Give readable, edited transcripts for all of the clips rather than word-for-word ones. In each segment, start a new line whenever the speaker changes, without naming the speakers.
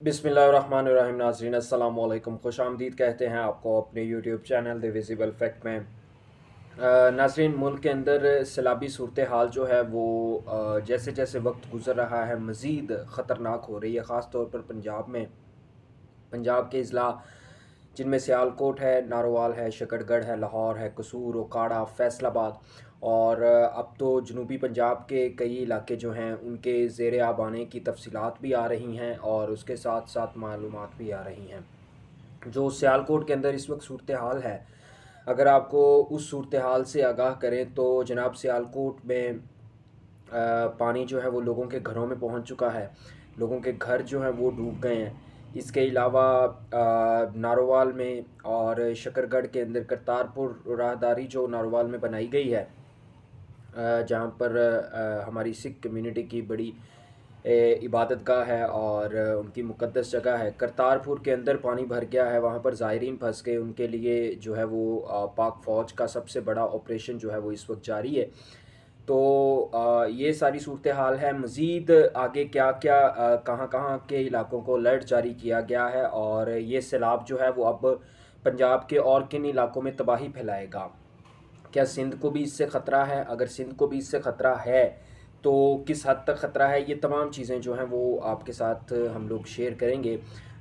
बिस्मिल्लाहिर्रहमानिर्रहीम। नाज़रीन अस्सलाम वालेकुम, खुश आमदीद कहते हैं आपको अपने YouTube channel the visible fact में। नाज़रीन, मुल्क के अंदर सैलाबी सूरत हाल जो है वो जैसे जैसे वक्त गुज़र रहा है मज़ीद ख़तरनाक हो रही है, ख़ास तौर पर पंजाब में। पंजाब के अज़ला जिनमें सियालकोट है, नारोवाल है, शकरगढ़ है, लाहौर है, कसूर, ओकाड़ा, फैसलाबाद और अब तो जनूबी पंजाब के कई इलाके जो हैं उनके ज़ेर आब आने की तफसीलात भी आ रही हैं और उसके साथ साथ मालूमात भी आ रही हैं। जो सियालकोट के अंदर इस वक्त सूरत हाल है, अगर आपको उस सूरत हाल से आगाह करें तो जनाब सियालकोट में पानी जो है वो लोगों के घरों में पहुंच चुका है। लोगों के घर जो हैं वो डूब गए हैं। इसके अलावा नारोवाल में और शकरगढ़ के अंदर करतारपुर राहदारी जो नारोवाल में बनाई गई है, जहाँ पर हमारी सिख कम्युनिटी की बड़ी इबादत गाह है और उनकी मुक़द्दस जगह है। करतारपुर के अंदर पानी भर गया है, वहाँ पर ज़ायरीन फंस गए। उनके लिए जो है वो पाक फ़ौज का सबसे बड़ा ऑपरेशन जो है वो इस वक्त जारी है। तो ये सारी सूरत हाल है। मज़ीद आगे क्या क्या कहाँ कहाँ के इलाकों को अलर्ट जारी किया गया है और ये सैलाब जो है वो अब पंजाब के और किन इलाकों में तबाही फैलाएगा, क्या सिंध को भी इससे ख़तरा है, अगर सिंध को भी इससे ख़तरा है तो किस हद तक ख़तरा है, ये तमाम चीज़ें जो हैं वो आपके साथ हम लोग शेयर करेंगे।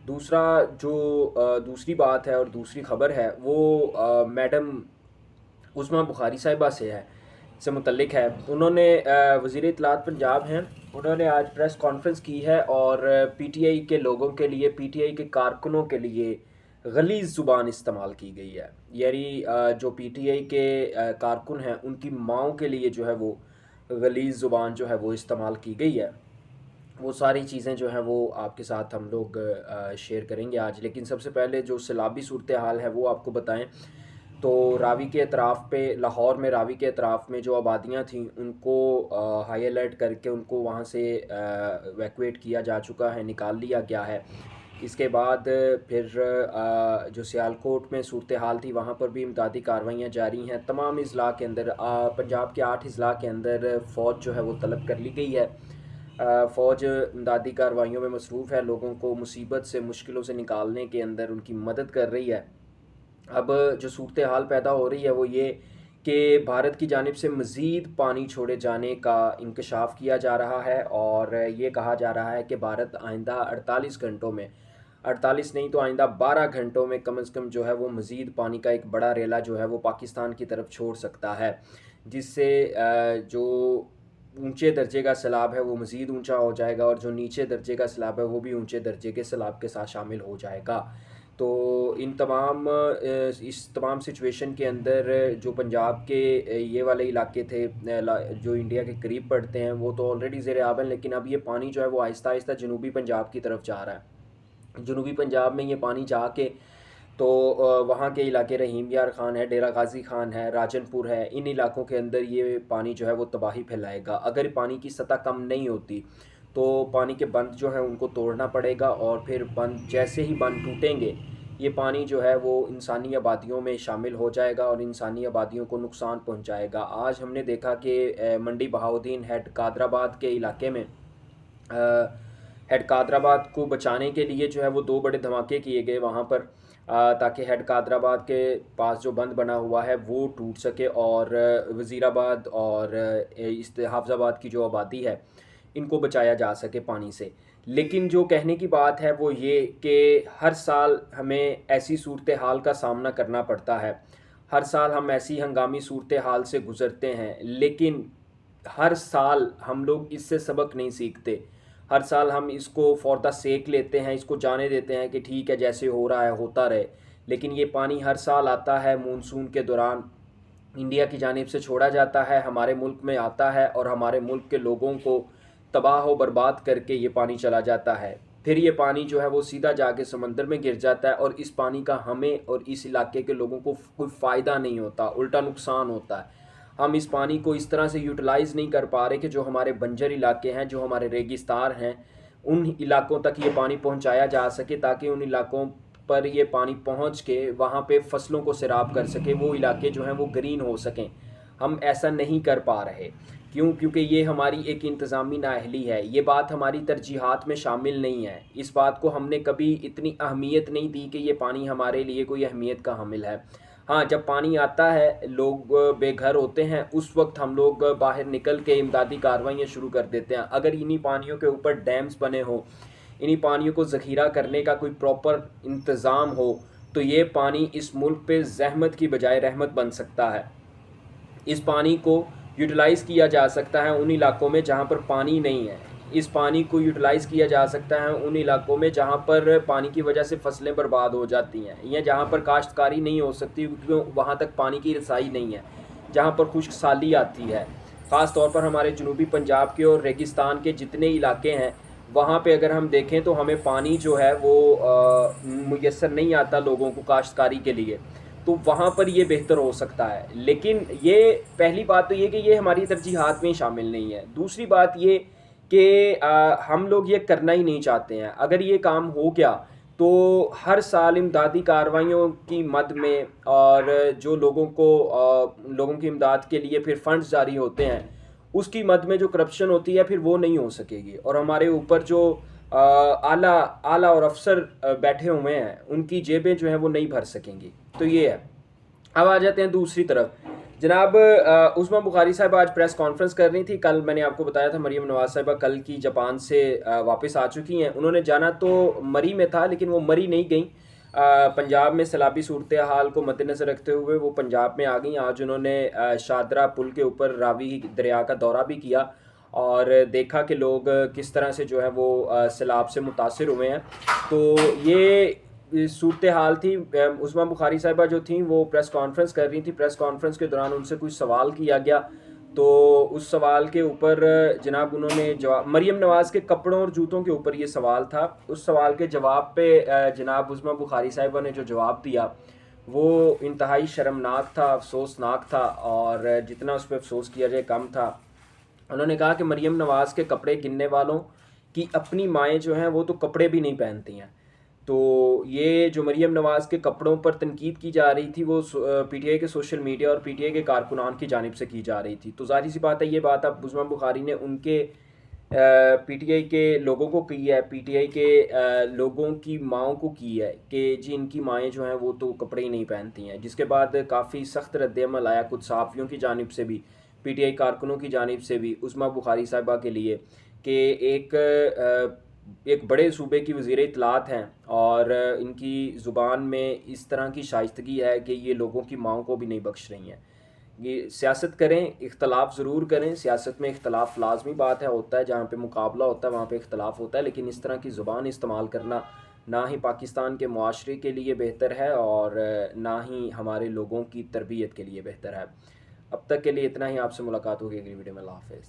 दूसरा जो दूसरी बात है और दूसरी ख़बर है वो मैडम उस्मा बुखारी साहिबा से मुतल्लिक है। उन्होंने वज़ीर इत्तलात पंजाब हैं, उन्होंने आज प्रेस कॉन्फ्रेंस की है और पीटीआई के लोगों के लिए, पीटीआई के कारकुनों के लिए गलीज़ ज़ुबान इस्तेमाल की गई है। यानी जो पीटीआई के कारकुन हैं उनकी माओं के लिए जो है वो गलीज़ ज़ुबान जो है वो इस्तेमाल की गई है। वो सारी चीज़ें जो हैं वो आपके साथ हम लोग शेयर करेंगे आज। लेकिन सबसे पहले जो सैलाबी सूरत हाल है वो आपको बताएं तो रावी के अतराफ़ पे, लाहौर में रावी के अतराफ़ में जो आबादियाँ थीं उनको हाई अलर्ट करके उनको वहाँ से वैक्यूएट किया जा चुका है, निकाल लिया गया है। इसके बाद फिर जो सियालकोट में सूरत हाल थी वहाँ पर भी इमदादी कार्रवाइयाँ जारी हैं। तमाम अज़ला के अंदर पंजाब के 8 अज़ला के अंदर फ़ौज जो है वो तलब कर ली गई है। फ़ौज इमदादी कार्रवाइयों में मसरूफ़ है, लोगों को मुसीबत से, मुश्किलों से निकालने के अंदर उनकी मदद कर रही है। अब जो सूरत हाल पैदा हो रही है वो ये कि भारत की जानिब से मज़ीद पानी छोड़े जाने का इंकशाफ किया जा रहा है और ये कहा जा रहा है कि भारत आइंदा 48 घंटों में, 48 नहीं तो आइंदा 12 घंटों में कम से कम जो है वो मज़ीद पानी का एक बड़ा रेला जो है वो पाकिस्तान की तरफ छोड़ सकता है, जिससे जो ऊंचे दर्जे का सैलाब है वो मज़ीद ऊंचा हो जाएगा और जो नीचे दर्जे का सैलाब है वो भी ऊंचे दर्जे के सैलाब के साथ शामिल हो जाएगा। तो इन तमाम इस तमाम सिचुएशन के अंदर जो पंजाब के ये वाले इलाके थे जो इंडिया के करीब पड़ते हैं वो तो ऑलरेडी ज़ेर आब हैं, लेकिन अब ये पानी जो है वो आहिस्ता आहिस्ता जनूबी पंजाब की तरफ जा रहा है। जनूबी पंजाब में ये पानी जाके तो वहाँ के इलाके रहीम यार ख़ान है, डेरा गाज़ी ख़ान है, राजनपुर है, इन इलाकों के अंदर ये पानी जो है वो तबाही फैलाएगा। अगर पानी की सतह कम नहीं होती तो पानी के बंद जो है उनको तोड़ना पड़ेगा और फिर बंद जैसे ही बंद टूटेंगे ये पानी जो है वो इंसानी आबादियों में शामिल हो जाएगा और इंसानी आबादियों को नुकसान पहुंचाएगा। आज हमने देखा कि मंडी बहाउद्दीन हेड कादराबाद के इलाके में हेड कादराबाद को बचाने के लिए जो है वो 2 बड़े धमाके किए गए वहाँ पर, ताकि हेड कादराबाद के पास जो बंद बना हुआ है वो टूट सके और वज़ीराबाद और हाफजाबाद की जो आबादी है इनको बचाया जा सके पानी से। लेकिन जो कहने की बात है वो ये कि हर साल हमें ऐसी सूरत हाल का सामना करना पड़ता है, हर साल हम ऐसी हंगामी सूरत हाल से गुज़रते हैं, लेकिन हर साल हम लोग इससे सबक नहीं सीखते। हर साल हम इसको फ़ॉर द सेक लेते हैं, इसको जाने देते हैं कि ठीक है जैसे हो रहा है होता रहे। लेकिन ये पानी हर साल आता है, मानसून के दौरान इंडिया की जानिब से छोड़ा जाता है, हमारे मुल्क में आता है और हमारे मुल्क के लोगों को तबाह व बर्बाद करके ये पानी चला जाता है। फिर ये पानी जो है वो सीधा जाके समंदर में गिर जाता है और इस पानी का हमें और इस इलाके के लोगों को कोई फ़ायदा नहीं होता, उल्टा नुकसान होता है। हम इस पानी को इस तरह से यूटिलाइज़ नहीं कर पा रहे कि जो हमारे बंजर इलाके हैं, जो हमारे रेगिस्तान हैं, उन इलाकों तक ये पानी पहुंचाया जा सके ताकि उन इलाकों पर ये पानी पहुंच के वहाँ पे फसलों को सैराब कर सके, वो इलाके जो हैं वो ग्रीन हो सकें। हम ऐसा नहीं कर पा रहे। کیونکہ یہ ہماری ایک انتظامی نااہلی ہے، یہ بات ہماری ترجیحات میں شامل نہیں ہے، اس بات کو ہم نے کبھی اتنی اہمیت نہیں دی کہ یہ پانی ہمارے لیے کوئی اہمیت کا حامل ہے۔ ہاں، جب پانی آتا ہے، لوگ بے گھر ہوتے ہیں، اس وقت ہم لوگ باہر نکل کے امدادی کارروائیاں شروع کر دیتے ہیں۔ اگر انہی پانیوں کے اوپر ڈیمز بنے ہوں، انہی پانیوں کو ذخیرہ کرنے کا کوئی پراپر انتظام ہو، تو یہ پانی اس ملک پہ زحمت کی بجائے رحمت بن سکتا ہے۔ اس پانی کو یوٹیلائز کیا جا سکتا ہے ان علاقوں میں جہاں پر پانی نہیں ہے، اس پانی کو یوٹیلائز کیا جا سکتا ہے ان علاقوں میں جہاں پر پانی کی وجہ سے فصلیں برباد ہو جاتی ہیں، یا جہاں پر کاشتکاری نہیں ہو سکتی کیونکہ وہاں تک پانی کی رسائی نہیں ہے، جہاں پر خشک سالی آتی ہے۔ خاص طور پر ہمارے جنوبی پنجاب کے اور ریگستان کے جتنے علاقے ہیں، وہاں پہ اگر ہم دیکھیں تو ہمیں پانی جو ہے وہ میسر نہیں آتا لوگوں کو کاشتکاری کے لیے، تو وہاں پر یہ بہتر ہو سکتا ہے۔ لیکن یہ پہلی بات تو یہ کہ یہ ہماری ترجیحات میں شامل نہیں ہے۔ دوسری بات یہ کہ ہم لوگ یہ کرنا ہی نہیں چاہتے ہیں۔ اگر یہ کام ہو گیا تو ہر سال امدادی کارروائیوں کی مد میں اور جو لوگوں کی امداد کے لیے پھر فنڈز جاری ہوتے ہیں، اس کی مد میں جو کرپشن ہوتی ہے پھر وہ نہیں ہو سکے گی، اور ہمارے اوپر جو اعلیٰ اور افسر بیٹھے ہوئے ہیں ان کی جیبیں جو ہیں وہ نہیں بھر سکیں گی۔ تو یہ ہے۔ اب آ جاتے ہیں دوسری طرف۔ جناب عظمیٰ بخاری صاحبہ آج پریس کانفرنس کر رہی تھی۔ کل میں نے آپ کو بتایا تھا مریم نواز صاحبہ کل کی جاپان سے واپس آ چکی ہیں۔ انہوں نے جانا تو مری میں تھا لیکن وہ مری نہیں گئیں، پنجاب میں سیلابی صورتحال کو مد نظر رکھتے ہوئے وہ پنجاب میں آ گئیں۔ آج انہوں نے شاہدرہ پل کے اوپر راوی دریا کا دورہ بھی کیا اور دیکھا کہ لوگ کس طرح سے جو ہے وہ سیلاب سے متاثر ہوئے ہیں۔ تو یہ صورتحال تھی۔ عظمیٰ بخاری صاحبہ جو تھیں وہ پریس کانفرنس کر رہی تھیں۔ پریس کانفرنس کے دوران ان سے کوئی سوال کیا گیا تو اس سوال کے اوپر جناب انہوں نے جواب، مریم نواز کے کپڑوں اور جوتوں کے اوپر یہ سوال تھا، اس سوال کے جواب پہ جناب عظمیٰ بخاری صاحبہ نے جو جواب دیا وہ انتہائی شرمناک تھا، افسوسناک تھا، اور جتنا اس پہ افسوس کیا جائے کم تھا۔ انہوں نے کہا کہ مریم نواز کے کپڑے گننے والوں کی اپنی مائیں جو ہیں وہ تو کپڑے بھی نہیں پہنتی ہیں۔ تو یہ جو مریم نواز کے کپڑوں پر تنقید کی جا رہی تھی وہ پی ٹی آئی کے سوشل میڈیا اور پی ٹی آئی کے کارکنان کی جانب سے کی جا رہی تھی، تو ظاہر سی بات ہے یہ بات اب عظمیٰ بخاری نے ان کے پی ٹی آئی کے لوگوں کو کی ہے، پی ٹی آئی کے لوگوں کی ماؤں کو کی ہے کہ جی ان کی مائیں جو ہیں وہ تو کپڑے ہی نہیں پہنتی ہیں، جس کے بعد کافی سخت رد عمل آیا کچھ صحافیوں کی جانب سے بھی، پی ٹی آئی کارکنوں کی جانب سے بھی عظمیٰ بخاری صاحبہ کے لیے کہ ایک بڑے صوبے کی وزیر اطلاعات ہیں اور ان کی زبان میں اس طرح کی شائستگی ہے کہ یہ لوگوں کی ماؤں کو بھی نہیں بخش رہی ہیں۔ یہ سیاست کریں، اختلاف ضرور کریں، سیاست میں اختلاف لازمی بات ہے، ہوتا ہے، جہاں پہ مقابلہ ہوتا ہے وہاں پہ اختلاف ہوتا ہے، لیکن اس طرح کی زبان استعمال کرنا نہ ہی پاکستان کے معاشرے کے لیے بہتر ہے اور نہ ہی ہمارے لوگوں کی تربیت کے لیے بہتر ہے۔ اب تک کے لیے اتنا ہی، آپ سے ملاقات ہوگی اگلی ویڈیو میں۔ اللہ حافظ۔